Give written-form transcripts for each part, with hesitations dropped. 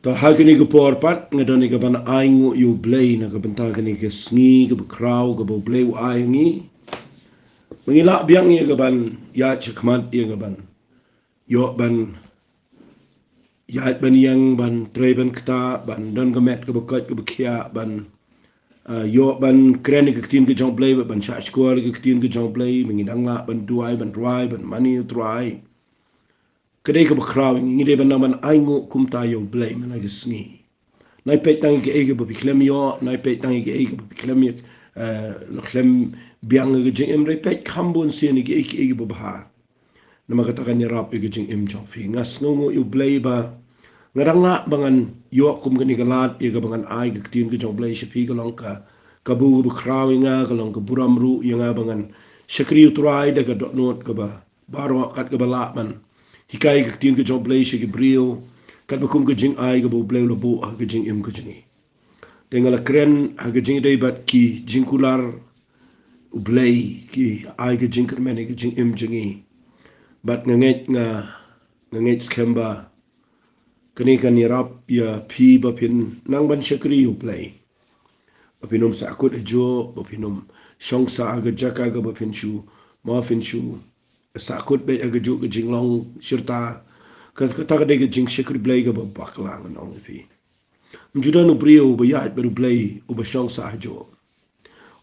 To hagani ke porpat ngadoni ke ban aingu yu Blei na ke benta gani ke sngi ke bekrau ke bo Blei u aingi mengilak biang ye ke ban ya chikmat ye ke ban yo ban ya ban yang ban tre ban kta ban don ke met ke bekat ke bekia ban yo ban kren ke tin ke jong Blei ban sha skor ke tin ke jong Blei mengidang la ban duai ban mani tuai kedai ke bekrau ngi de ban naman aingu kumta yo Blei mana ke sngi nai pet tangi ke ege bopi klem yo nai pet tangi ke ege bopi klem yo lo klem biang ke jing em pet kambon sien ke ege bopi ha nama katakan ni rap ege jing em jong fi ngas ngongo yu Blei ba ngaranga bangan yo kum ke ni galat ege bangan ai ke tin ke jong Blei shepi ke long ka kabu ke krawi nga ke long ke buram ru nga bangan shakri utrai de ke dot not ke ba baro kat ke balak man hikai ke tin ke jong Blei she ke brio kat bakum ke jing ai ke bo Blei lo bo ke jing em ke jingi tengala keren ha ke jing dei bat ki Jingkular u Blei ki ai ke Jingkyrmen ke jing em jingi bat nganget skemba kani kan rap ya pi bapin nang ban shakri u Blei bapinum sa akut jo bapinum shong sa aga jaka ga bapin shu ma fin shu sa akut be aga jo ke jing long shirta kan kata ke de jing shakri Blei ga baklang nong fi Mjudan u brio u bayat baru Blei u basyong sa jo.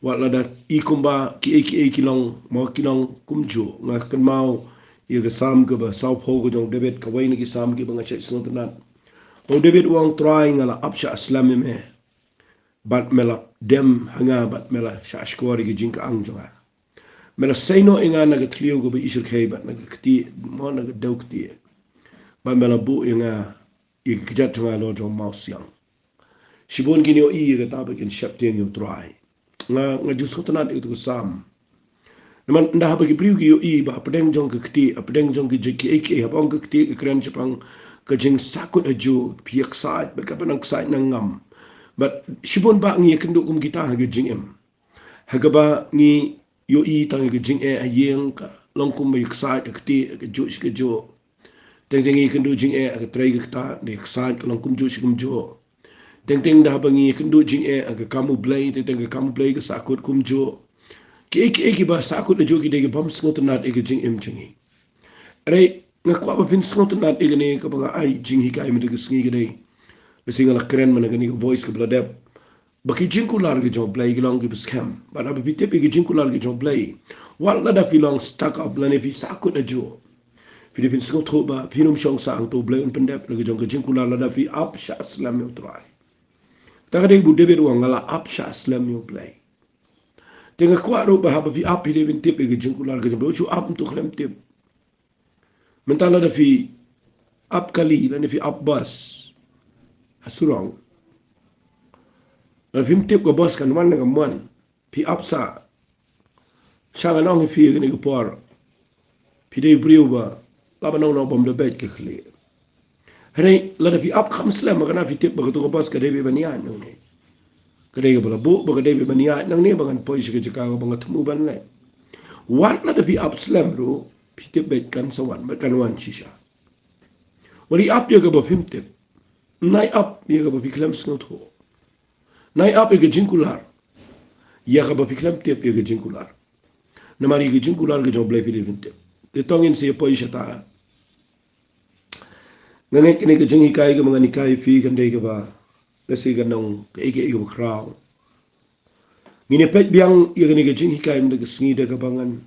Wat lada I kumba ki long mau kilong kumjo nga kan mau ia ke sam ke ba sau po ko jong David ka wai ni ki sam ke banga chet sno tanat. O David wang try ngala apsha aslam me bat mela dem hanga bat mela sha skori ke jing ka ang jonga. Mela seino inga na ke tlio ko ba isur kei bat na ke kti mo na ke dau kti. Bat mela bu inga I kijat jonga lo jong mau siang. Sibon kini o I ke tabe kin shapting yo try. Nga jus ko tanat itu sam. Naman ndah bagi priu ki yo I ba pedeng jong ke kti, pedeng jong ke jeki ek habong ke kti ke kren Jepang ke jing sakut aju piak sait ba kapan ang sait nang ngam. But sibon ba ngi kenduk kum kita ha ke jing em. Ha ba ngi yo I tang ke jing ayeng ka long kum ba sait ke kti ke jo ke jo. Teng teng I kenduk jing ke trei ke ta de sait ke long kum jo. Teng dah bangi kendu jing aga kamu Blei teng kamu Blei ke sakut kumjo ki ba sakut jo ki de bam sngot nat e jing em jingi re ngakwa ba pin sngot nat e ne ka banga ai jing hi kai me de sngi ge dei le singa kren man ga ni voice ke bladep ba ki Jingkular ge jo Blei ge long ge scam ba na bi te ge Jingkular ge jo Blei wal la da fi long stuck up la ne fi sakut jo Filipin sngot tro ba pinum shong sang to Blei un pendep le ge jo Jingkular la da fi up sha slam yo try Takade bu David wang ngala apsha slam yo Blei. Tengah kuat ro bahaba fi ap David tip ke Jingkular ke jembo chu ap untuk klem tip. Mentala da fi ap kali la ne fi ap bas. Hasurong. La fi tip ko bas kan wan ngam wan. Fi ap sa. Sanga nong fi ke ne ko por. Fi de brio ba. La ba no bom de bet ke khli. Hei la da fi ap kham slam kana fi tip ba ko bas ka de be banian no ne. Kadai bala bu ba kadai baniat nang ni bangan poi sike jaka bangat temu ban le wat la da bi upslam ro pite bet kan sawan ba kan wan shisha wali up dia ga ba fimte nai up dia ga ba fiklam snot ho nai up ga Jingkular ya ga ba fiklam te ga Jingkular na mari ga Jingkular ga job le fi fimte te tongin se poi shata ngane kini ga jingi kai ga mangani kai fi kan dei ga ba Lesi ganong ke ege kraw. Ngine pet biang yegene ke jing hikai mde ke sngi de kabangan.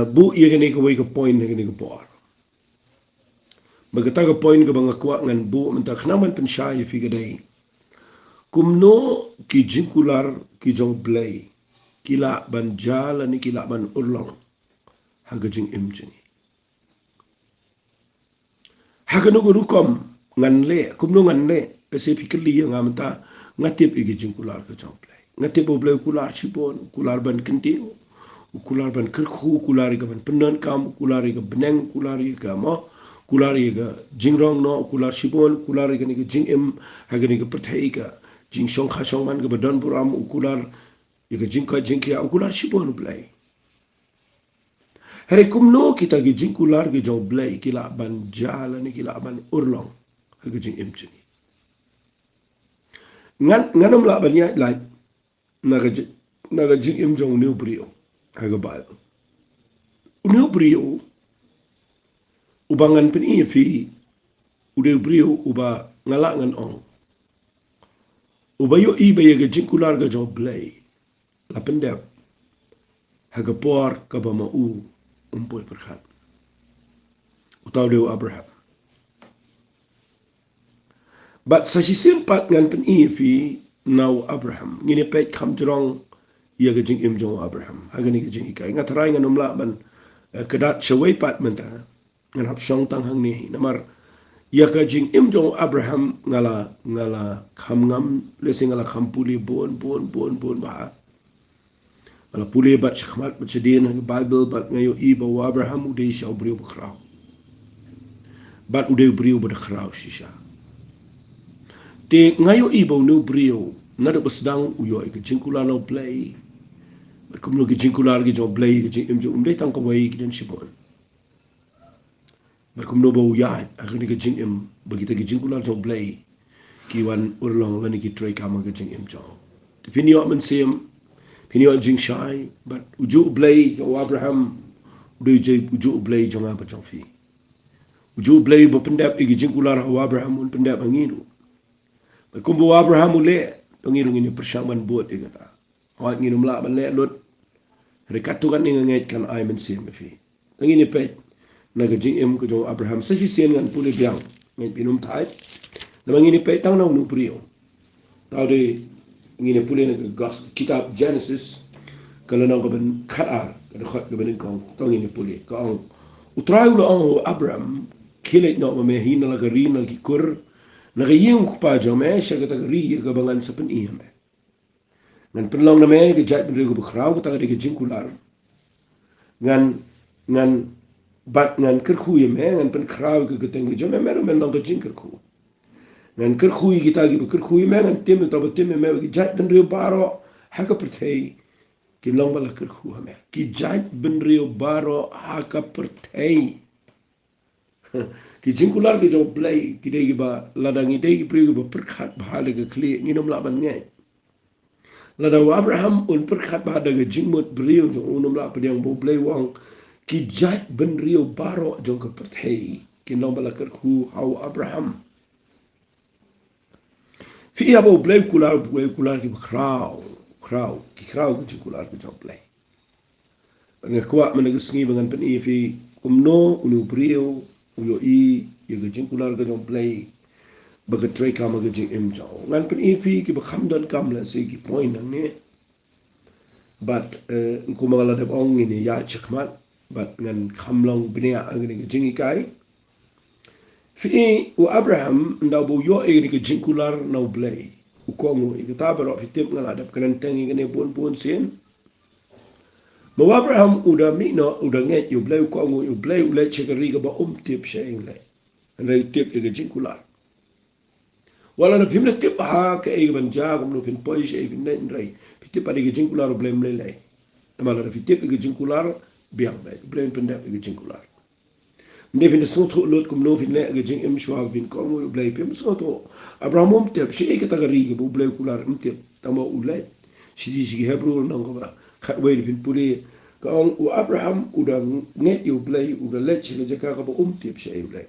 Bu yegene ke wei ke point yegene ke por. Bagata ke point ke banga kwa ngan bu menta khnaman pensha ye fi gedai. Kumno ki Jingkular ki jong Blei. Kila ban jala ni kila ban urlong. Haga jing im jingi. Haga nugu rukom ngan le. Kumno ngan le. Kasi pikirli yang amta ngatip igi Jingkular ke jong Blei. Ngatip o Blei kular sipon, kular ban kentiu, kular ban kerku, kular iga ban penan kam, kular iga beneng, kular iga mo, kular iga jingrong no, kular sipon, kular iga niga jing im, haga niga pertai iga jing shong khashong man ke badan buram, kular iga jingka jingkia, kular sipon Blei. Hari kumno kita gi Jingkular ke jong Blei kila ban jalan ni kila ban urlong haga jing im jini. Ngan la banyak like naga jing im jong new brio haga Bible. New brio ubangan pen fi ude brio uba ngalak ngan ong. Uba yo I ba yaga jingkular ga jo Blei. La pendep haga por ka ba mau umpoy perkhat. Utaw deu Abraham. But sa sisimpat ngan pen fi now Abraham. Ngini pet kam jrong yaga jing im jong Abraham. Haga ni ga jing ikai. Ngatarai ngan umla ban kedat shawai pat menta. Ngan hap shong tang hang ni namar yaga jing im jong Abraham ngala kham ngam lesi ngala kham puli bon ba. Ngala puli bat shakmat bat sedin Bible bat ngayo I bawa Abraham udai shaw beriu bakrau. Bat udai beriu bakrau shisha. Te ngayo I bawa nu beriu nada basdang uyo ke Jingkular no Blei. Bat kumno ke Jingkular ke jong Blei ke jing im jong umdai tang kawai ke dan shibon. Berkumno bau ya akhirnya ke jing im begitu ke Jingkular jong Blei kiwan urlong lani ki tray kama ke jing im jong. Pinio men sim pinio jing shai but uju Blei jong Abraham uju Blei jong apa jong fi. Uju Blei bo pendap ke Jingkular Abraham un pendap angiru. Berkumbo Abraham ule pengiru ini persamaan buat dia kata. Awak ngirum la ban le lut rekatukan ni ngait kan ai men sim fi. Tangini pet naga jing im ko jong Abraham sa si sen ngan puli biang ngai pinum thai namang ini pe tang nau nu prio tau de ngine puli naga gas kitab Genesis kalau nang ko ben khatar ka khot ko ben kong tong ini puli ko ang utrai ulo ang Abraham kilet no me hin la gari na ki kur naga yeng ko pa jong me sha ka ri ka bangan sa pen iam ngan penlong na me ke jat ben ko bkrau ko ta de Jingkular ngan bat ngan kerkhui me ngan pen krau ke keteng jo me men nang ke jing kerkhu ngan kerkhui kita gi kerkhui me ngan tim to tim me ki jat ben rio baro ha ka perthei ki long bala kerkhu me ki jat ben rio baro ha ka perthei ki Jingkular ke jo Blei ki de gi ba ladang ide gi pri ba perkhat bhale ke kli nginom la ban ngai lada Abraham un perkhat ba da ge jingmut brio jo unom la pediang bo Blei wang ki jat ben rio baro jong ke perthei ki long bala kerku hau Abraham fi abo Blei kular ki krau ki Jingkular ki jong Blei nga kwa man ge sngi bangan pen fi kumno unu brio uyo I ge Jingkular ke jong Blei baga tray kama ge jing im jong ngan pen fi ki ba khamdan kam la se ki point nang ne but ko mangala de ong ni ya chakmat but ngan khamlong bnia angni ke jingi kai fi u Abraham ndaw bo yo e ke Jingkular no Blei u kongo e ta baro fi tip ngala dap kan tangi ne bon sen mo Abraham uda mino uda nget yu Blei kongo yu Blei u le chekari ga ba tip sheng le re tip ke Jingkular wala na pimna tip ha ke e ban ja kom no pin poi she fin nen re fi tip ade ke Jingkular Blei le mala na fi tip ke Jingkular biang ba Blei pendap ke Jingkular ne fin so tho lot kum no fin le ke jing im shwa fin ko mo Blei pim so tho Abraham tip she ke ta gari ke bu Blei kular tip tamo ulai shi hebrew nang ko ba khat we fin puli ka ong u Abraham uda net yu Blei uda lech ke jaka ka ba tip she ulai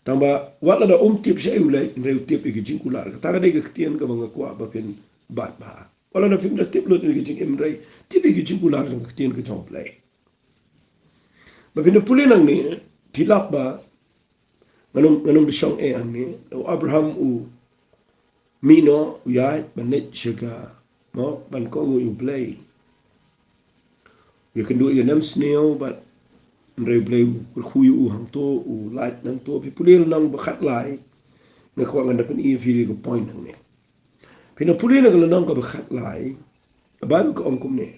tamba wala da tip she ulai re tip ke Jingkular ka ta ga de ke tien ka bang ko ba fin bat ba wala na fin da tip lot ke jing im re tip ke Jingkular ka tien ke jong Blei ba fin puli nang ni pilap ba nganong disong e ang ni Abraham u mino ya banet shega no ban ko u Blei you can do it in sneo but re Blei khu u hang to u light nang to puli nang ba khat lai na ko ngan da pen e fi ko point nang ni pin puli nang nang ka ba khat lai ba ko ong kum ni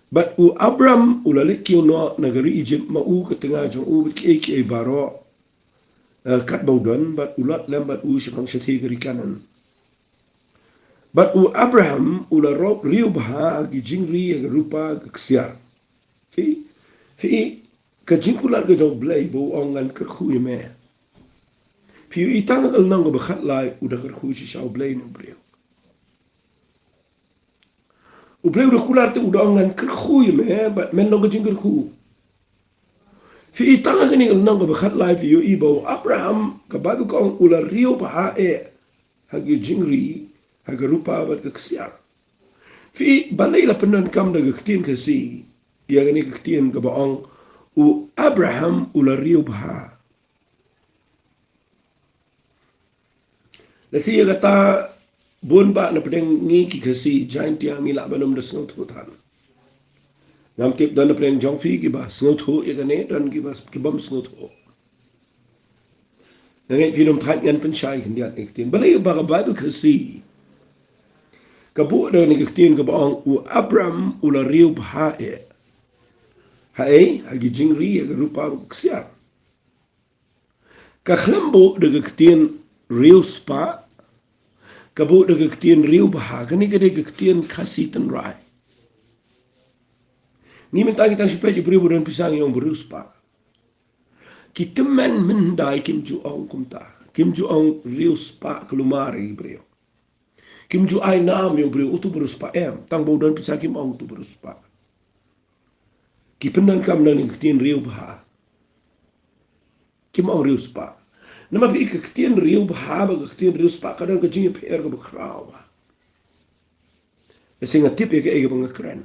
but u Abraham ulalik no nagari Egypt ma u ka tinga jong u ke baro kat baudon but ulat lambat u shikang shathi gari kanan but u Abraham ula rob riu baha gi jingri ga rupa ksiar fi ka Jingkular ga jong Blei bo ongan ka khu me Fiu itang al nang bakhat lai udah kerhu si shau Blei no brio. Blei udah kular tu udah angan kerhu me but men no gajing kerhu. Fiu itang al ni al nang bakhat lai fiu ibo Abraham kabadu kong ular rio pa hagi jingri hagi rupa bat keksiar. Fi balai la penan kam da kektien kasi ia gani kektien ka baong u Abraham ular rio pa. Nasi ia kata bon ba na pedeng ngi ki kasi giant yang ngila banum da snot hutan. Ngam tip dan na pedeng Jong fi ki ba snot hu ia gani dan ki ba ki bam snot hu. Ngai pinum thai ngan pen shai kan dia kektien balai ba ka ba kasi kabu da ni kektien ka baong u Abraham ular rio pa Hai, hagi jingri hagi rupa kesiar. Kakhlambo de kektien riu spa, kabu de kektien riu baha, kani kade kektien kasih tenrai. Ni minta kita supaya diberi budan pisang yang beriu spa. Kita men mendai Kim Juong kumta, Kim Juong riu spa kelumari beriu. Kim Ju ai nam yang beriu utu beriu spa tang budan pisang Kim Ong tu beriu spa. Ki penang kam na ni kektien riu baha. Kim Ong riu spa. Nama pi kektien riu baha ba kektien riu spa kadang ke jingi per ke bekrau ba. Ese ngatip ya ke ege bang keren.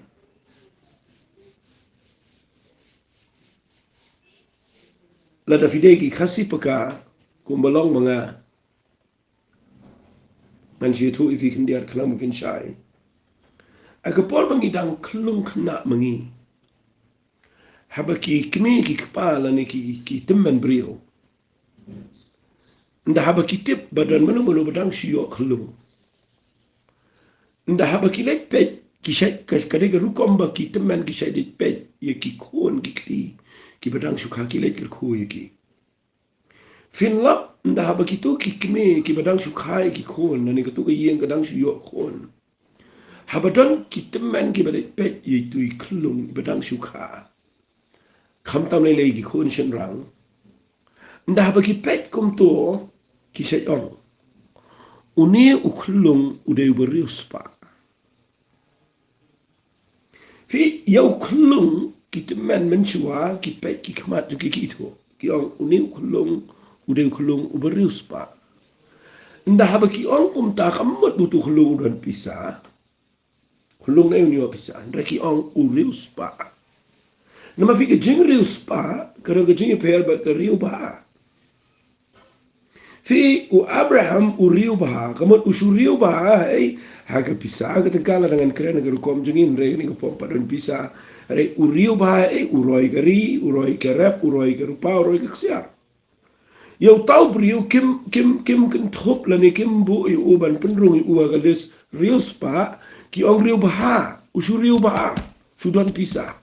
Lada fide ki khasi peka kumbalong mga man shi tu ifi kendiar kelang mungkin syai. Agapol mangi dang kelung kena mangi. Haba ki kemi ki kepala ni ki teman beriu. Nda haba ki tip badan mana mulu badang siok kelung. Nda haba ki lek pet ki syait kadega rukom ba ki teman ki syait pet ye ki kon ki kri ki badang suka ki lek kerku ye ki. Finlap nda haba ki tu ki kemi ki badang suka ki kon nani katu ke yeng kadang siok kon. Haba don ki teman ki badang pet ye tu kelung badang suka. Kham tam le ki kon shen rang. Nda haba ki pet kum to ki syait ong. Uni uklung uday beriu spa. Fi yau kelung kita men mencua ki pet ki kemat juga ki itu. Ki ong uni kelung uday kelung uberiu spa. Nda haba ki ong kum ta kamut butuh kelung dan pisah. Kelung na yun pisah. Nda ki ong uriu spa. Nama fi ke jing riu spa kerana ke jing per bat ke riu ba. Fi u Abraham u riu ba. Kamut usu riu ba haga pisah ke tegala dengan kerana ke rukom jengin re ni ke pompa dan pisah. Re u riu ba uroi ke ri, uroi ke rep, uroi ke rupa, uroi ke kesiar. Yau tahu beriu kim kentop lani kim bu u ban penrung u agalis riu spa ki ong riu ba. Usu riu ba. Sudan pisah.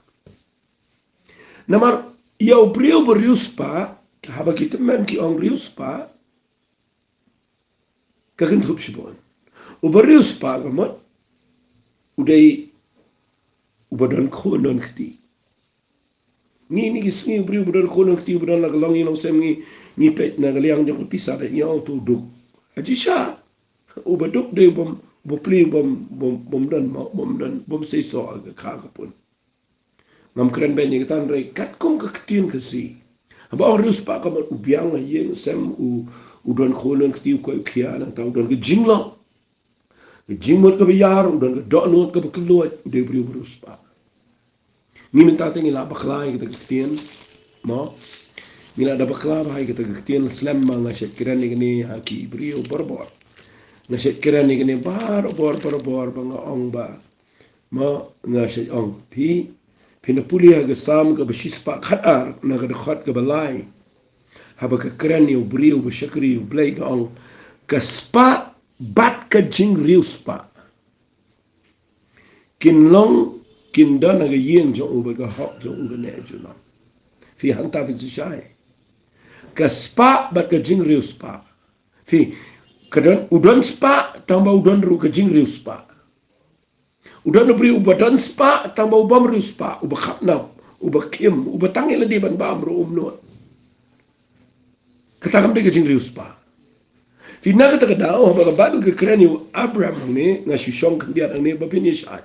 Namar yau beriu spa haba kita men ki ong riu spa kakin thup sibon. Uberiu spa gamat uday ubadan konon kti. Ni kisngi uberiu ubadan konon kti ubadan lagalong inong sem ni pet na galiang jang pisah pet nyau tu duk. Aji sya ubaduk day bom pli bom dan seiso aga kakapun. Ngam keren ben yang tan rei kat kong ke ketien ke si. Haba orang rius pak kamat ubiang la yeng sem udan konon ketiu ko kia nang tau udan ke jinglong. Ke jingmot ke bayar udan ke doknot ke bekeluat udah beri berus pak. Ni minta tengi la baklai kita ketien. Mo. Ni la da baklai kita ketien slam ma ngasyat keren ni haki beriu berbor. Ngasyat keren ni barbor banga ong ba. Mo ngasyat ong pi Pinapulia ke sam ke bersispak khatar na ke dekat ke balai. Haba ke keren ni beriu bersyakri Blei ke ong ke spa bat ke jing riu spa. Kin long kin dan aga yen jong uba ke hok jong uba ne juna. Fi hanta fi syai. Ke spa bat ke jing riu spa. Fi kedan udan spa tambah udan ru ke jing riu spa. Udah beri ubadan spa tambah ubam riu spa ubah khapnam ubah kim ubah tangi ladi ban bam ru umnot ketangam de kejing riu spa Fina kata kada oh baga Bible ke keren yu Abraham ni ngasi syong kendiat ni bapin Yesai.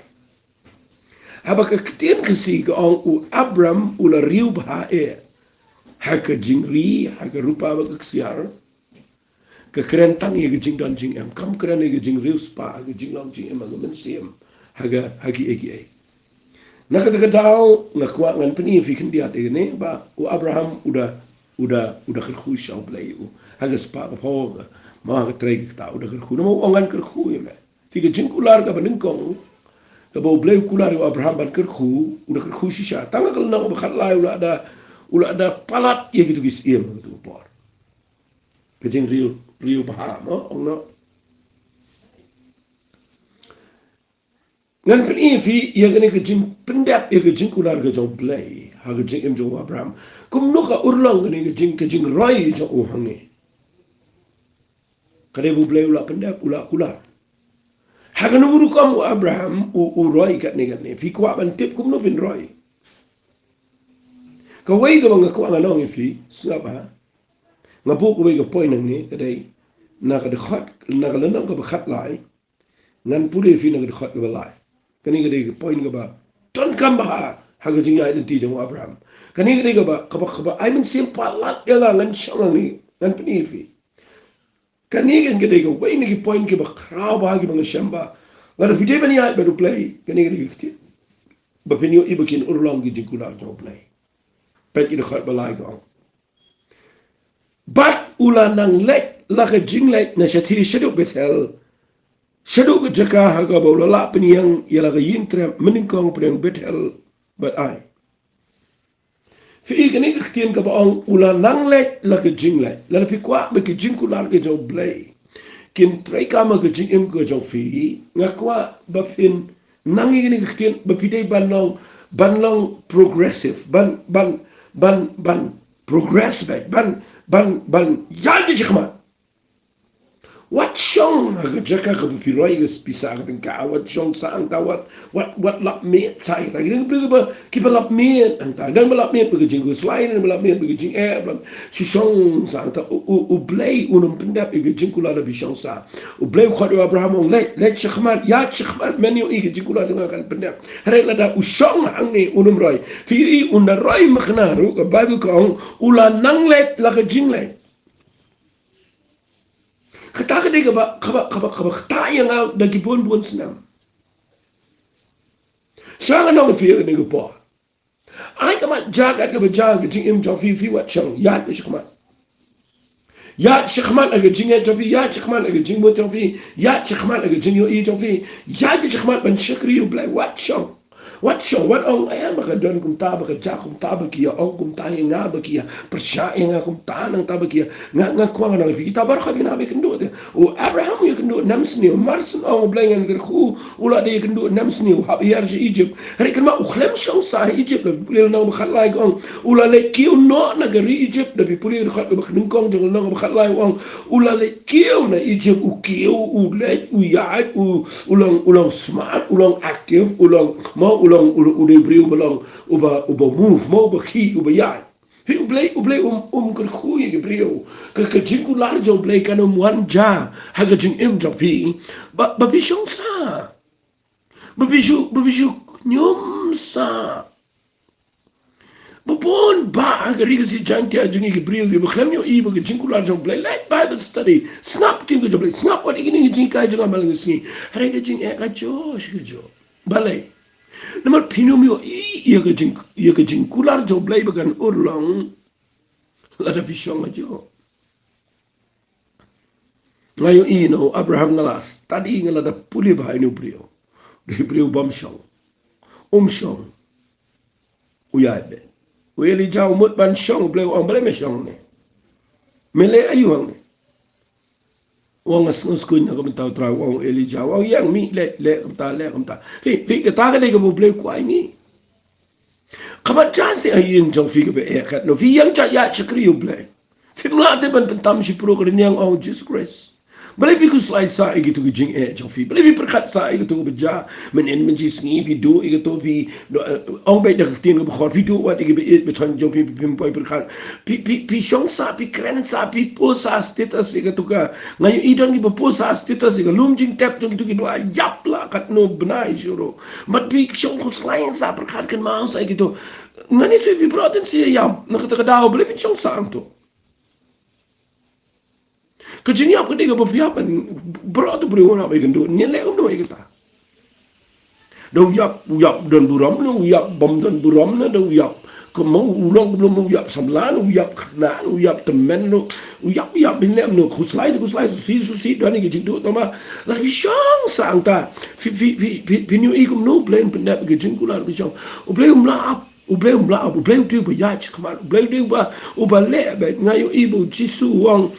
Haba ke ketien kesi ke ong u Abraham ula riu bah haka jingri haka rupa baga kesiar ke keren tang ye ke jing dan jing em kam keren ye ke jing riu spa ke jing long jing em baga mensiem haga hagi egi. Nak kata kada ngakwa ngan peni fi kendiat ni ba u Abraham udah kerkhu syau Blei u haga spa ho ma ka trei ka udah kerkhu no ongan kerkhu ya fi ke Jingkular ka benengkong ka bo Blei kular u Abraham ban kerkhu udah kerkhu shisha tanga kal na ba khalai ula ada palat ye gitu gis iem gitu por ke jing riu paham ongno ngan peni fi ye gane ke jing pendap ye ke Jingkular ka Jong Blei ha ke jing em Jong Abraham kum no ka urlang gane ke jing roi jo u hangi kade bu Blei ula pendap ula kular haga numuru kamu Abraham u roi kat ni fi kwa ban tip kum no bin roi ka wei ka bang ko nganong fi sapa ngabu ko wei ka point ni kadai na ka de khat na ka lan ka ba khat lai ngan pure fi na ka de khat ka lai kani ka de point ka ba ton kam ba haga jing identity jong Abraham kani ka de ka ba ai min sim palat ya ngan chang ni ngan pni fi kanigan gede ko wai ni point ke ba kraw ba gi bang shamba ngara video bani ai ba do play kanigan gede ba penyo ibakin urlang gi Jingkular jo play pet gi de khat ba lai go bat ulanang lek la ka jinglek na shathi shadu betel shadu ga jaka ha ga ba la penyang ya la ga yintre meningkong penyang betel but ai fi kani ka tien ka ba ong ula nang lek la ka jing lek la pi kwa ba ki Jingkular ke jo Blei kin trai ka ma ka jing em ko jo fi nga kwa ba pin nang ni ka tien ba pi dei ban long progressive ban progress back ban ya di chama what song ga jaka ka pi roi ga spisa ka ka what song sang ta what lap me sai ta ni ba ki ba lap me anta dan ba lap me ba jing go slide ba lap me ba jing si song sang ta u Blei unum pendap ga Jingkular da bi song sa u Blei khot Abraham ong let chkhman ya chkhman menu ga Jingkular da kan pendap re la da u song hang ni unum roi fi un roi makhna ru ka Bible ka ong ula nang let la ga jing let kata ka dega ba kata yang out dagi bon senam sangat nong fi ni go po ai ka mat jagat ka ba jag jing im jo fi wat chang ya ni shkman ya shkman aga jing jo fi ya shkman aga jing mo jo fi ya shkman aga jing yo i jo fi ya bi shkman ban shakri u Blei wat chang what ong ayam ka don kum ta ba ka ja kum ta ba ki ong kum ta nga ba ki persya nga kum ta nang ta ba ki nga kwa nga fi kita bar khat na be kendo o Abraham ye kendo nam sni mars ong Blei ngan khu ula de kendo nam sni ha yar je Egypt re kan ma u khlem shong sa Egypt le na ba khalai ong ula le ki no na ga Egypt da bi puli khat ba khin kong de na ba khalai ong ula le ki na Egypt u ki u le u ya u ulang smart ulang active ulang mau ulang briu belong uba move mau uba ki uba ya hi u Blei kan khu ye briu ka Jingkular jo Blei kan wan ja ha ga jing em jo pi ba bi shong sa ba bi ju nyom sa ba bon ba ga ri si jang tia jing ge briu ge ba khlam yo i ba ga Jingkular jo Blei like Bible study snap ting jo Blei snap what igini jing kai jo mal ngi hare ga jing e ga jo balai namal pinumio i ga Jingkular jo Blei bagan urlang la da vision jo ngayo no Abraham ngalas tadi ngala da puli ba inu brio de brio bomshong shong uyabe weli jaw mut ban shong Blei on Blei me shong ne mele ayu ne wong ngus kun na ko taw tra wong Elijah wong yang mi le kamta fi ka ta ga de ko Blei ko ai ni kamat jasi ayin jong fi ka be kat no fi yang ja ya chikri u Blei fi mla de ban tam shi pro ko yang on Jesus Christ Balai pi kuslai sa gitu ke jing jofi. Balai pi perkat sa gitu ke beja. Menen menji sengi pi do gitu pi ong bai dak tin ke khot pi do wat ke be beton jo pi poi perkat. Pi shong sa pi kren sa pi po sa status gitu ka. Ngayu idon ki po sa status ke lum jing tap jong gitu ki do yap la kat no benai juro. Mat pi shong kuslai sa perkat kan mau sa gitu. Ngani tu pi broten si yap. Nak kata kadau balai pi shong sa tu. Kecini apa dia berpiapan berat tu boleh orang bagi gendut ni lek no kita. Dah uyap dan buram na uyap bom dan buram na dah uyap kemau ulang belum uyap samlan uyap kanan uyap temen no uyap bila no kuslai susi dan ni gendut tama lagi syang sang ta pinu ikum no blame pendap ke jingkular bisang blame lah Blei tu berjaj kemat Blei tu berlek baik ngayu ibu jisu wang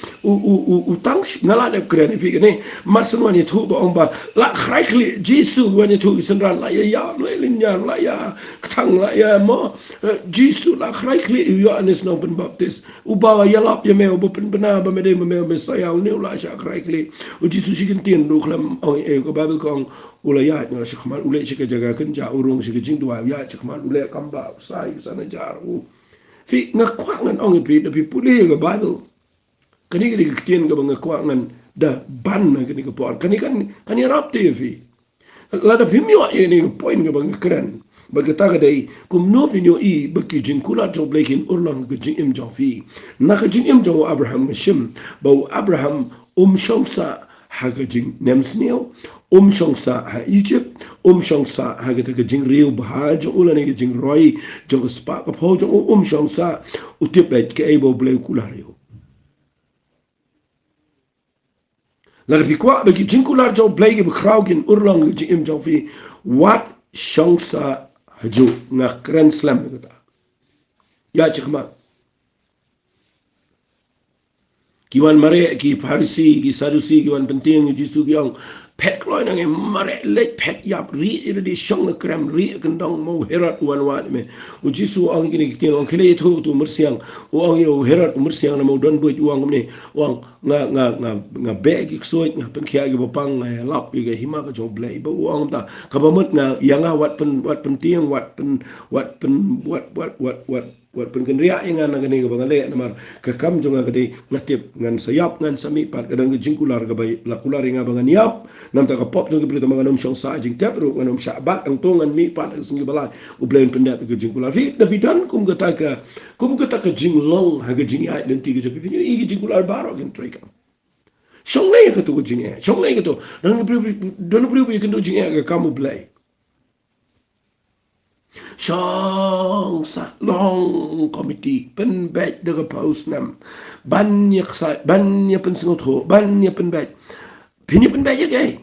utang ngalah ada keren fikir ni marsen wani tu ba ong ba la khaikli jisu wani tu senran la ya linya la ya ketang la ya mo jisu la khaikli Yohanes no ben baptis ubawa yalap ya me open bena ba me saya ni la sha khaikli jisu sikin tin do klam ong ko babel kong ulayat nga shikmal ulay shika jaga kenja urung shika jing dua ya shikmal ulay kamba sai sana jaru fi nga kwangan ong ipi tapi pulih ga bible kani kini kitien ga nga kwangan da ban na kani ka por kani rapte fi la da pimyo ni point ga bang kran bagata ga dai kum no pinyo I baki Jingkular jo blekin urlang ga jing im jo fi na ka jing im jo Abraham shim ba Abraham shomsa haga jing nemsneo shongsa ha Egypt shongsa ha ga jing riu bahaj ulan ga jing roi jo spa ka pho jo shongsa utipet ke ebo Blei kulario la fi kwa bagi Jingkular jo Blei ge bekraugin urlang ga jing im jo fi wat shongsa haju nga kren slam ga ya chikma kiwan mare ki Farisi ki Sadusi kiwan penting jisu yang pet kloy nang mare let pet yap ri di shong krem ri kendong mo herat wan me jisu ang kini kini ang kini tu mersiang ang yo herat mersiang na mo don buat uang ni uang nga bag iksoy nga pen kia gi bapang lap gi hima ka jo Blei ba uang ta ka bamut nga yang wat penting wat pen kenria ingan na gani ga bangale namar ka kam jo nga gadi ngatip ngan sayap ngan sami pat kadang Jingkular ga bai la kular nga bangan yap nam ta ka pop jo gi mga nom shong sa jing tap ru ngan syabat ang to ngan mi pat singi balai u Blei pendat ga Jingkular fi tapi dan kum ga ta ka jinglong ha ga jing ai den ti ga pi i Jingkular baro gen trika shong nei ka to jing ai shong nei ka to dan bri kan do jing ai ga kamu Blei Shong sa long committee pen bet de post nam banyak pen singot ho banyak pen bet pini pen bet ye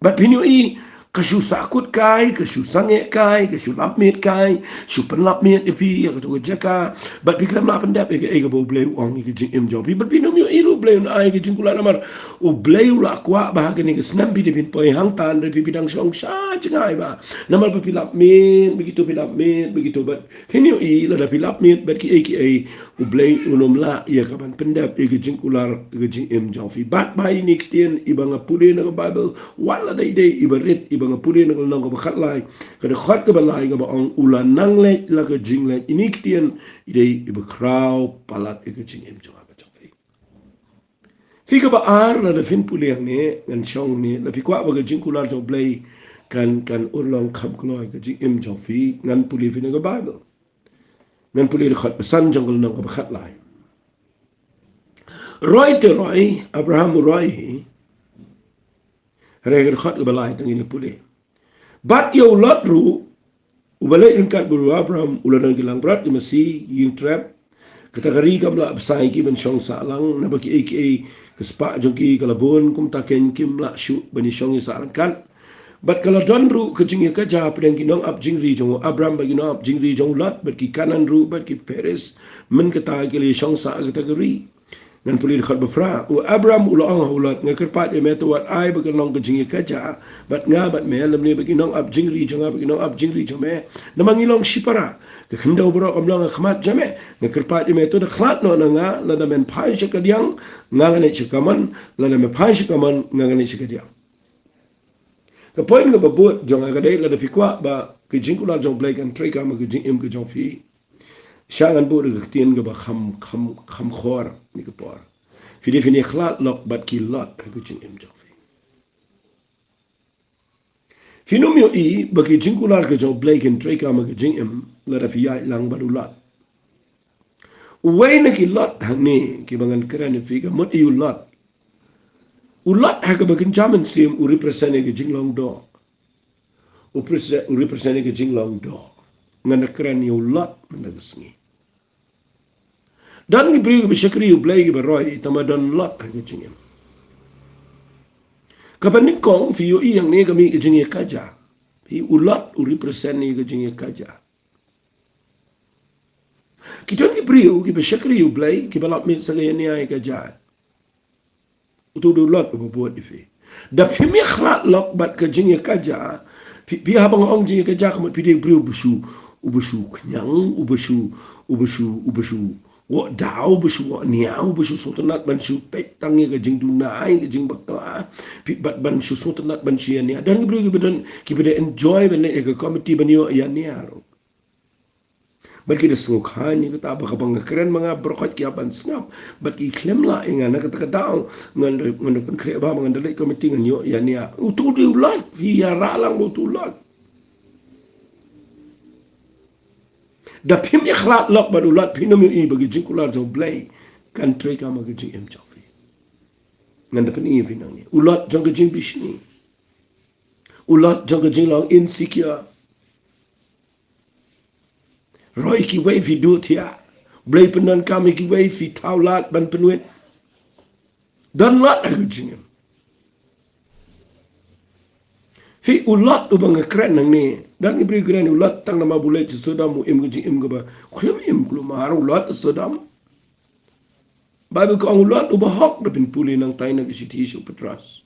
bat pini I kashu sakut kai kashu sange kai kashu lapmit kai shu pen lapmit ipi ya to jaka bat piklam la pen dap ke ga bo Blei ong ke jing im job bat pini mi iru Blei na ai ke Jingkular namar u Blei la kwa ba ke ni ke snam bi de pin poi hang tan de bidang shong sha chingai ba namar pa pilap mit begitu bat pini I la da pilap mit bat ki u Blei unom la ya ka ban pendap ke Jingkular ke jing im job bat bai ni kitien ibanga puli na Bible wala dai ibarit nga puli nang nang ko bakhat lai kada khat ka balai ga baong ulan nang le la ka jing le ini kitien idei iba kraw palat e ka jing em jonga ka jong fi ka ba ar la da fin puli ang ni ngan shong ni la fi kwa ba ka Jingkular jo Blei kan urlang kham kloi ka jing em jong fi ngan puli fi nga Bible ngan puli khat san jong nang ko bakhat lai Roy Abraham Roy reger khat balai tang ini pulih bat yo lot ru ubalai ingkat buru Abraham ulan gilang berat di masi yin trap kategori kamla absai ki ben shong salang na baki aka kespa jogi kalabun kum taken kim la shu bani shong salang kan bat kalau don ru kejing ka ja pedang kinong ab jingri jong Abraham bagi no ab jingri jong lot bat ki kanan ru bat ki Peres men kata ki le shong sa kategori ngan puli khat bafra u Abraham ulang ulat ngakerpat ye meto wat ai bagenong ke jingi kaja bat nga bat me lam ne baginong ab jingri jonga baginong ab jingri jome namangilong sipara ke khendau bro kamlong khmat jame ngakerpat ye meto de khlat no nga la da men phai shakadiang nga ngane chikaman la da me phai shikaman nga ngane chikadiang ke point ke babut jonga kadai la da fikwa ba ke Jingkular jong Blei kan trika ma ke jingim ke jong fi shangan bu de tien ke ba kham khor ni ke por fini khlat lok bat ki lot ke jingim jong fi finomio I ba ke Jingkular ke jong Blei kan trika ma ke jingim la da fi ya lang ba du lot uway na ki lot hang ni ki bangan kran fi ke mot I lot ulat ha ke bakin jaman sim u represent ke jinglong do u represent ke jinglong do ngana kran yu lot mendagasngi dan ni bri be shakri u Blei be roy tamadan lot ha ke jingem kapan kong fi yu I yang ni kami ke jingi kaja fi ulat u represent ni ke jingi kaja kita ni bri u ki be shakri u Blei ki balap mit sagay ni ay kaja utu du lot u buat ifi da pimi khlat lok bat ke jingi kaja pi habang ong jingi kaja kamat pi de bri u busu kenyang u busu wo dau busu wo niau busu sotanat ban su pet tangi ke jing dunai ke jing bakla pi bat ban su sotanat ban sia ni dan bri ki bede enjoy ben ke committee ban yo ya ni aro bagi de sunguk hani kata ba kabang keren mga berkat ki aban snap bat I claim la inga na kata daw ngan pen kre ba mga dalai committee ngan yo ya ni utu di ulat fi ya ralang utu ulat da pim ikhlat lok ba ulat pinom I bagi Jingkular jong Blei kan tre ka ma gijing em chafi ngan da pen I fi nang ni ulat jong gijing bishni ulat jong gijing long insecure Roy ki wei fi du tia Blei penan kami ki wei fi taulat ban penuit dan lat aku jingem fi ulat u bang keren nang ni dan ibri keren ulat tang nama bulai sodam mu im jingem ke ba khulem im klum har ulat sodam Bible ko ang ulat u bahok da pin puli nang tay nag isiti su petras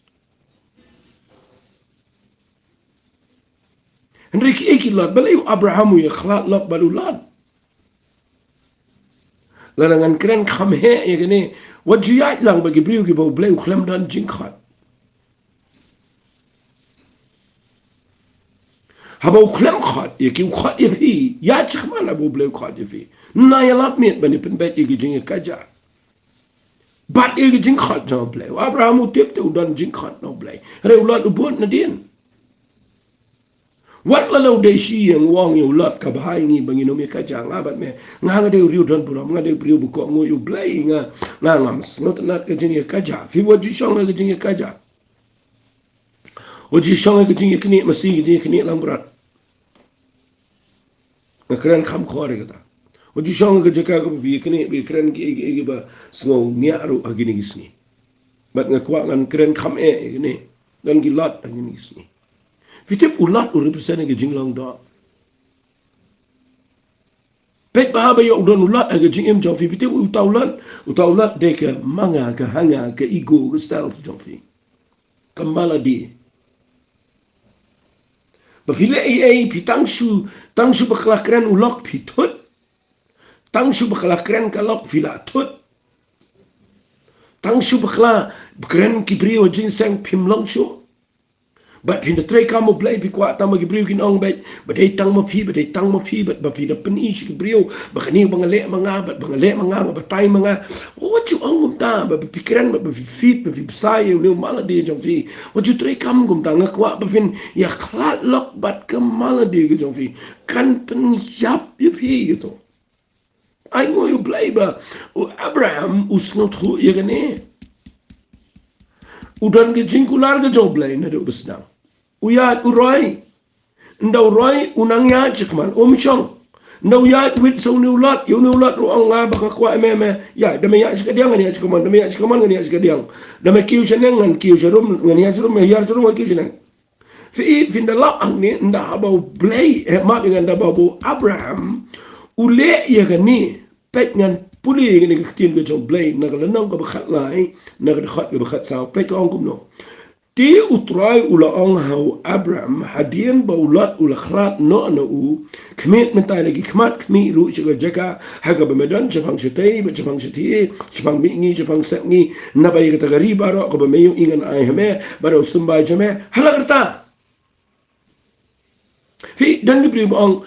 Henrik ikilat balai Abraham ya khlat lak balulat larangan keren kham he ya gini wajiyat lang bagi beliau ki bau Blei khlam dan jingkhat habau khlam khat ya ki khat ya fi ya chkhman abu Blei khat ya fi na ya lat mit bani pen bet ki jing kaja bat ki jingkhat no Blei Abraham tip tu dan jingkhat no Blei re ulat ubun na din Wat lalau de shi yang wang yu lat ka bahai ni bangi no me ka jang abat me nga de riu don puram nga de riu bu ko ngo yu Blei nga ngam snot nat ka jing ka ja fi wo ji shong ka jing ka ja wo ji shong ka jing kni masi ji kni lang brat nga kran kham khore ka wo ji shong ka jaka ka bi kran ki ba sngo niaru agini gisni bat nga kwa ngan kran kham ni dan gi lat agini gisni Fitip ulat u represent ke jinglang da. Pet bahaba yo udon ulat ke jingem jofi fitip utaulat de ke manga ke hanga ke ego ke self jofi. Kembala di. Bapile ai pitang su baklakren ulok pitut. Tang su baklakren kalok filatut. Tang su baklan kibrio jinseng pimlong su. But in the tray kamu Blei bikuat tama gibriu kinong bet badai tang ma phi bat bapi da pen ish gibriu bakani bangale manga batai manga what you angum ta ba pikiran ba fit ba sai ni mala de jong fi what you tray kam gum ta ngakwa ba fin ya khlat lok bat ke mala de jong fi kan pen yap yu phi gitu ai ngo yu Blei ba Abraham usnot hu yagane udan ke Jingkular ke jong Blei na de ubsnang uyat uroy ndau roy unang ya chikman omchong ndau ya wit so nulat ruang nga baka kwa meme ya dame ya sikadiang ni chikman dame ya chikman ni sikadiang dame kiu seneng ngan kiu serum ngan ya serum ya serum kiu seneng fi finda la ang ni nda habau Blei ma dengan nda babu Abraham ule ya gani pet ngan puli ni tin ke jong Blei na la nang ko khat lai na ka khat ke khat sao pe ko kum no ti utrai ula ong hau Abraham hadien baulat ula khrat no na u kmet mentai lagi khmat kmi ru chiga jaka haga bemedan chapang chitei be chapang chiti chapang mingi chapang setngi na bai kata gari baro ko bemeyu ingan ai hame baro sumbai jame halakarta Fi dan ni beri bang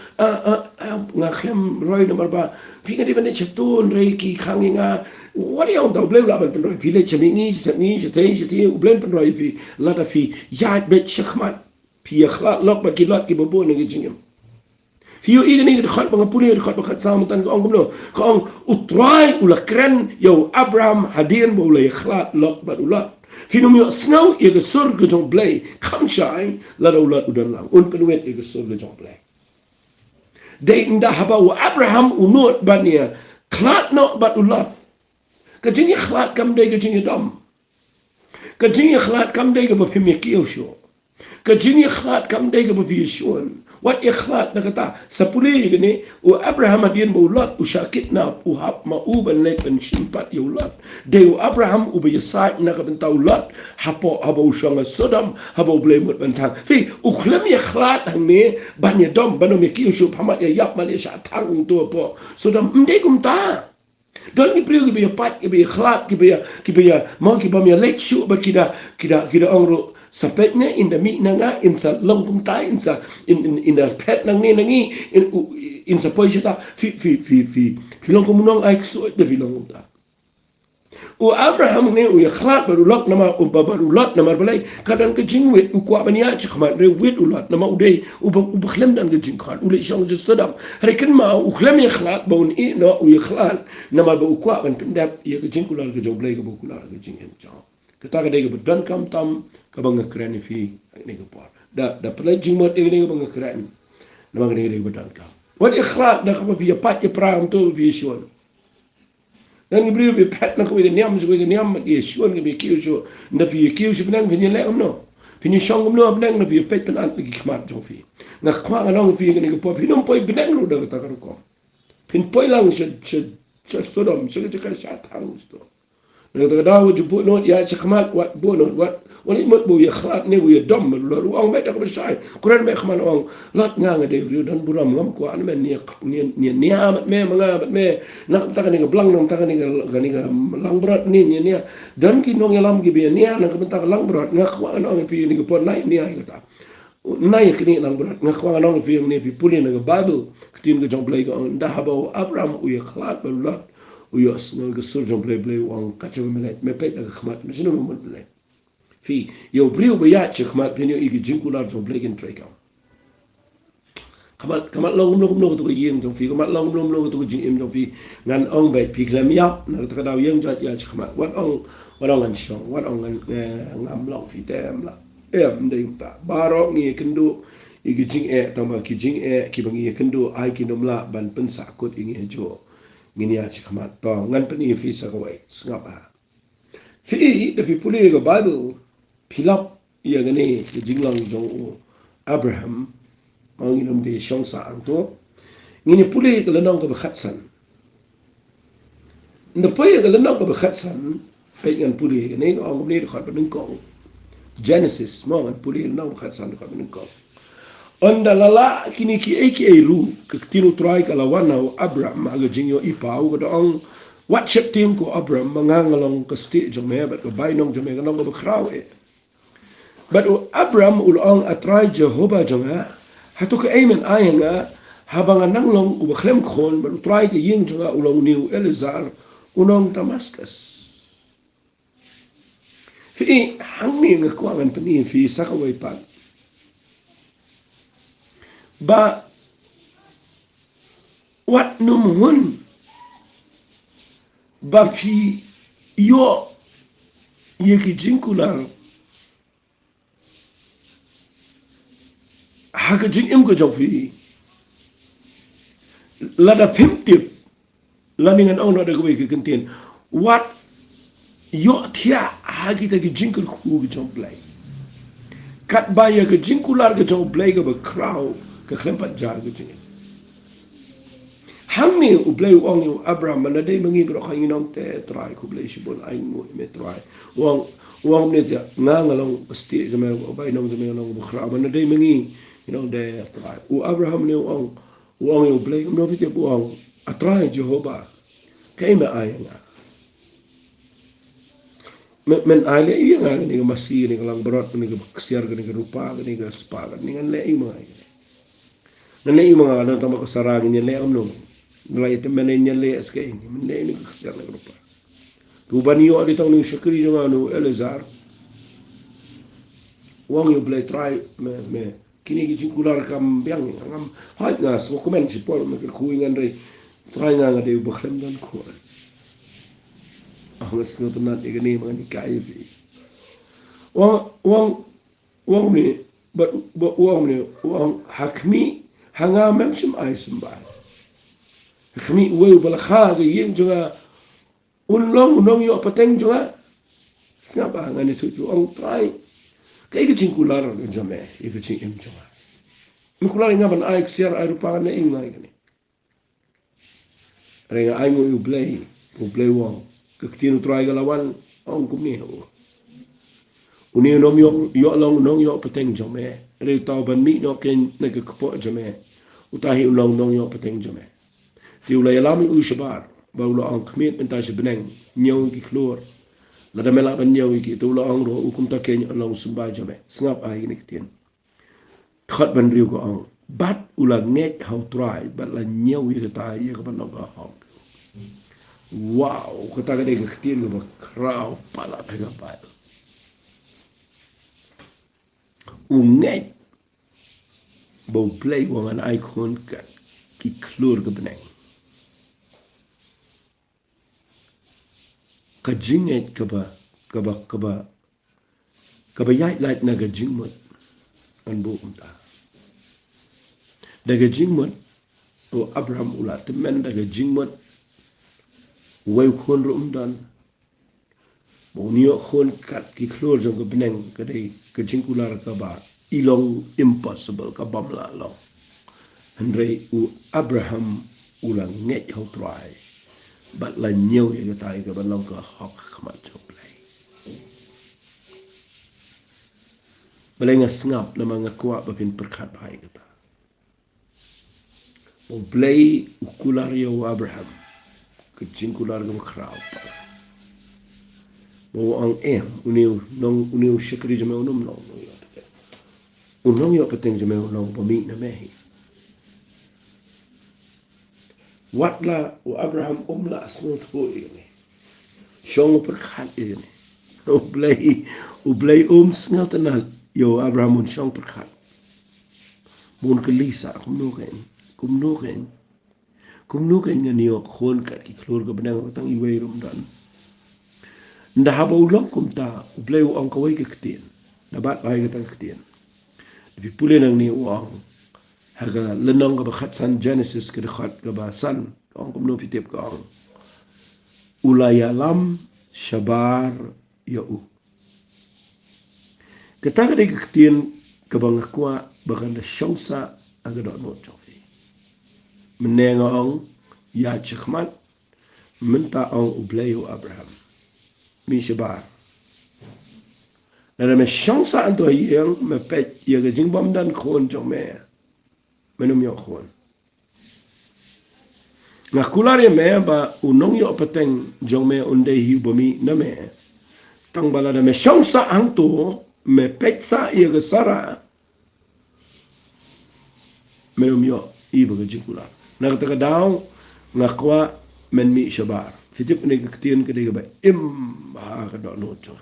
ngakem roy nomor ba. Fi kan di mana cetun rei ki kangi nga. What yang tahu beli laban penroy. Fi le cemingi setei beli penroy fi lada fi yat bet shakmat. Fi akhlak lok bat kilat ki bobo ngi jingem. Fi yo ikan ni dekat pengapuni dekat dekat samutan ko ang kumno. Ko ang utrai ula keren yo Abraham hadian bo le akhlak lok bat ulat. Finom yo snow ye surga jong Blei kam shai la ulat udan lang un penuet ye surga jong Blei de inda haba wa Abraham unut bania klat no bat ulat kajing klat kam de kajing dam kajing klat kam de ke bapim ye kiosho kajing klat kam de ke bapi shon wat ikhlat na kata sapuli gini u Abraham adien ulat usyakit na uhap mauban lek ben simpat ulat de u Abraham u besait na kabenta ulat hapo habo usyang Sodom habo blemut bentang fi u khlam ikhlat hang ban ye dom banom ye kiushu pamat ye yap mal ye tang tu po Sodom mde kumta don ni priu ki be pat ki be ikhlat ki be mau ki bam ye lek shu ba kida ongro sapetnya in the mi nanga in sa longkum tai in the pet nang ni nangi in sa poisita fi longkum nong ai so de fi longkum ta u Abraham ne u ikhlat barulak nama u babarulak nama balai kadang ke jingwit u kwa bania chkhmat re wit ulat nama udai u bakhlem dan ke jingkhat u le shong je sadam rekin ma u khlam ikhlat bon i no u ikhlat nama ba u kwa ban pendap ye ke jingkular ke joblai ke bukular ke jingem jang kita kadai ke bedan kam tam kabang keren fi ni ke por da pelai jingmot ini ke bang keren nama ni bedan kam wat ikhlat da ka bi pat ye pram tu bi shon dan ibri bi pat na ko ni am so ni am ye shon ke bi kiu so nda fi kiu so nang ni le am no pini shong no nang na bi pet pen an ki khmat jo fi na kwa nang fi ni ke por pinum poi benang ru da ta ko pin poi lang se Sodom se ke ka shat hang sto Nggak tahu jemput not ya sekhmat wat bonot wat wani mot bu ya khlat ne bu ya dom lu ang mek dak bersai Quran mek khman ong lat nga nga de dan buram ngam ko an men ni amat me mangabat me nak ta kan blang nam ta kan lang berat ni dan ki nong lam gi be ni nak ta lang berat ngak wa ong pi ni ko nai ni ai ta nai ki ni lang berat ngak wa ong pi ni pi pulin nga bible tin ga jong Blei ko dah ba Abraham u ya khlat belat uyos no ke surjong Blei wang kaca melet mepet ag khmat mesino mo Blei fi yo brio be ya khmat penyo igi Jingkular jong Blei ken trekam kamat long to yeng jong fi kamat long to jing jong fi ngan ong bet pi klam yap na ta daw yeng jat ya khmat wat ong an shong wat ong ngam long fi tem la de ta baro ngi kendo igi jing tamba ki jing ki bangi kendo ai ki nomla ban pen sakut ingi jo ngini ya chikmat to ngan pani fi sakawai ngapa fi the people in the bible pilap ya gani jinglang jong Abraham manginum de shongsa anto ngini puli ke lanang ko khatsan nda poye ke lanang ko khatsan pe ngan puli ne ong ni khat ban ko Genesis mo ngan puli lanang khatsan ko ban ko Onda lala kini ki eki ru ke tinu try kala wana Abraham aga jingyo ipau ko dong wat chep tim ko Abraham mangangalong ka sti jome bat ko bainong jome ngalong ko kraw but Abraham ulong atray Jehovah jonga hatu ka amen ayanga habang nanglong u bakhlem khon bat try ke ying jonga ulong niu Elazar unong Damascus fi hangmi ngakwangan pani fi sakaway pan ba wat num hun ba pi yo yeki Jingkular haka jing ko jofi lada pimtip laningan ong na dagwe ke kentien wat yo tia hagi ta Jingkul ku jong Blei kat baya ke Jingkular ke jong Blei ke ba kraw ke klempat jar ke jing hang ni u Blei ong ni Abraham mana dei mengi bro khang inong te try ku Blei shibon ai mu me try wang ni dia ngalong pasti ke me bai nong me nong bukhra mana dei mengi inong de try u Abraham ni ong u Blei no fi ke buang a try Jehovah kai me ai nga men ai le iya nga ni masih ni kalang berat ni ke kesiar ni ke rupa ni ke spa ni ngan le i mai nale i mga ano tama kasarangin niya le amno nalay ito manin niya le askay man le ni kasar na grupa tuban niyo alitang ni Shakri yung ano Elazar wang yung Blei try me kini Jingkular kam biang ngam hait nga so komen si Paul me kuingan re try nga nga de bakhlem dan ko ang snot na igani mga ni kay wang ni but wang hakmi hanga memshim ay sembah khmi we bala kha ge yin junga long nong yo pateng junga snaba ngani tu ong trai kai ge Jingkular jame e ge ching im junga Jingkular ngaban ai xiar ai rupa ne ing ngai gani renga ai ngo u Blei wong ke tinu trai ga lawan ong kumni ho uni nom yo long nong yo pateng jame re tau ban mi no ken ne ke ko jame utahi long nong yo pateng jame ti ulai lami u shabar ba ulo ang khmit enta se beneng nyau ki klor la da mela ban nyau ki tu ulo ang ro ukum ta ken long sumba jame sngap ai ni kitien khat ban riu ko ang bat ula ngek how try bat la nyau ye ta ye ko ban ga ha wow ko ta ga de kitien ba krau pala pega pa ngek bo Blei wangan ai kon ka ki klor ga beneng ka jinget ka ba yai lait na ga jingmut an bu umta daga jingmut o Abraham ula temen daga jingmut wai khon rum dan bo niyo khon kat ki klor jong ga beneng ka dei ka Jingkular ka ba ilong impossible ka bamla long andre u Abraham ula nget ho try but la nhiều cái tai cái bên long có học không chụp lại Blei ngap na mga kuwa ba pin perkat bahai kita o Blei ukular yo Abraham ke Jingkular go kraw mo ang uniu Shakri jame unum long unong yo pateng jame long pami na mehi watla o Abraham umla snot ko ini shong perkhat ini o Blei snot na yo Abraham un shong perkhat mun kelisa kum nuken ngani yo khon kat ki klor ga benang tang iwei rum dan nda haba ulong kum ta Blei ong kawai ke ktien da bat bai ga tang ktien di pule nang ni uang haga lenong ka bakhat san Genesis ke khat ka ba san ong kum no pitep ka ong ulayalam shabar yau kata ka de ktien ka bang kwa bakan da shongsa aga do no chofi menenga ong ya chkhmat menta ong Blei Abraham mi shabar na me shongsa anto yang me pet ye ga jingbam dan khon jome menum yo khon na kulare me ba unong yo pateng jome unde hi bomi na me tang bala da me shongsa anto me pet sa ye ga sara menum yo i ba ga Jingkular na ta ga daw na kwa men mi shabar fitip ne ga ktien ke de ba im ha ga do no cho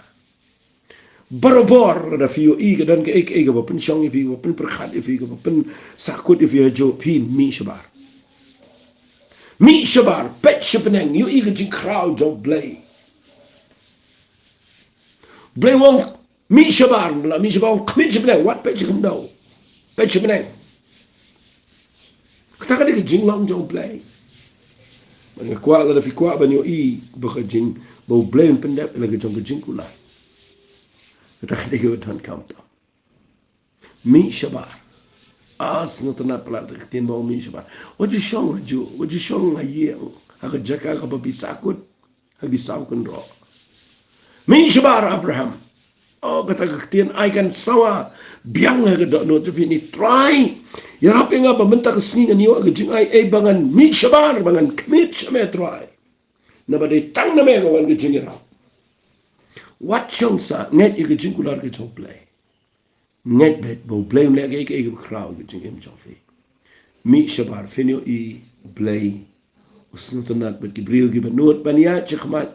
barabor da fiyo i ga dan ke ek ga ba pen shong i fi ga pen perkhat i fi ga pen sakut i fi jo pin mi shabar pet shpeneng yu i ga jing crowd jo Blei wong mi shabar kmit shpeneng wat pet shpeneng do pet shpeneng kata ka de jing long jo Blei man kwa la da fi kwa ban yo i ba ga jing bo Blei pendep la ga jong ga Jingkular kata ka de yo tan kam to mi shabar Ngotenat pelat ketin bau mi shabar. Wajib shong aju, wajib shong ayeng. Aga jaka ka babi sakut, hagi saw kendro. Mi shabar Abraham. Oh kata ketin I kan sawa biang aga dok no tapi ni try. Ya rapi ngapa bentak kesini ni aga jing ai bangan mi shabar bangan commit shame try. Nabade tang na me bangan ke jing rap. Wat shong sa net i ke jingkular ke chong Blei. Net bet bo Blei lek ke crowd ke jing em chofi. Mi shabar finyo I Blei usnutanat bet gibril gi benut bania chikmat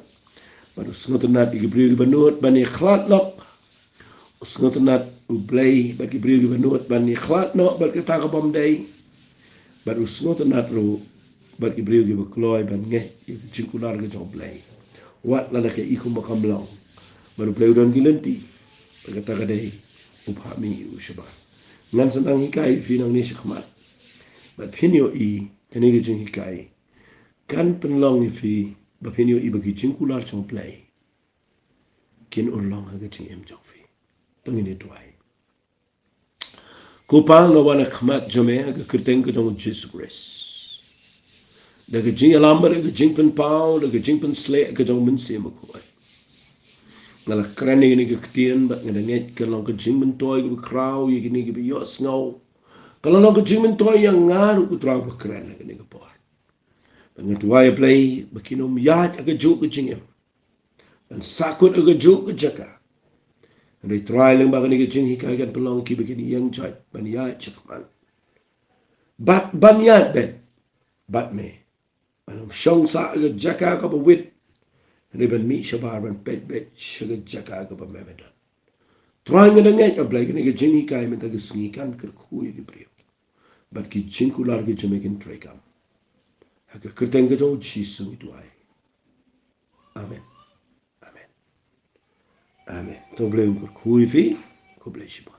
bar usnutanat I gibril gi benut bani khlat lok usnutanat u Blei bet gibril gi benut bani khlat no bar kita ka bom dei bar usnutanat ru bet gibril gi bekloy ban nge jingkular ke jong Blei wat la ke ikum makam long bar Blei don gilenti kata ka dei uphami u shabar ngan sentang hikai finang ni chikmat bat finyo I kani ge jing hikai kan penlong fi bapinyo I bagi jingkular chong Blei kin urlong ha ge jing em jong fi tongini tuai kupang na wana khmat jome ha ge kerteng ke jong Jesus Christ da ge jing alamber ge jing pen pau da ge jing pen sle ge jong men se makoi ngala krani ni ge ktien bat ngada nget ke long ge jing men toy ge kraw ye ge ni ge yo snow kalau long ge jing men toy yang ngaru ku traw ge kran ge ni ge por Pengetuai Blei bakinom yat aga juk ke jingem. Dan sakut aga juk ke jaka. Dari try lang baka ni ke jing hikai kan pelong ki begini yang jat ban yat cakman. Bat ban yat bet. Bat me. Anam syong sa aga jaka ka bawit. Dari ban mi shabar ban pet bet shaga jaka ka bamemedan. Try nga nangay ka Blei kan ni ke jing hikai men taga sengikan kerkuy ke brio. Bat ki jingkular ke jamakin trekam. Haka kerteng ke jauh jisu itu ay. Amen. Amen. Amen. To Blei ko kui fi ko Blei shiba.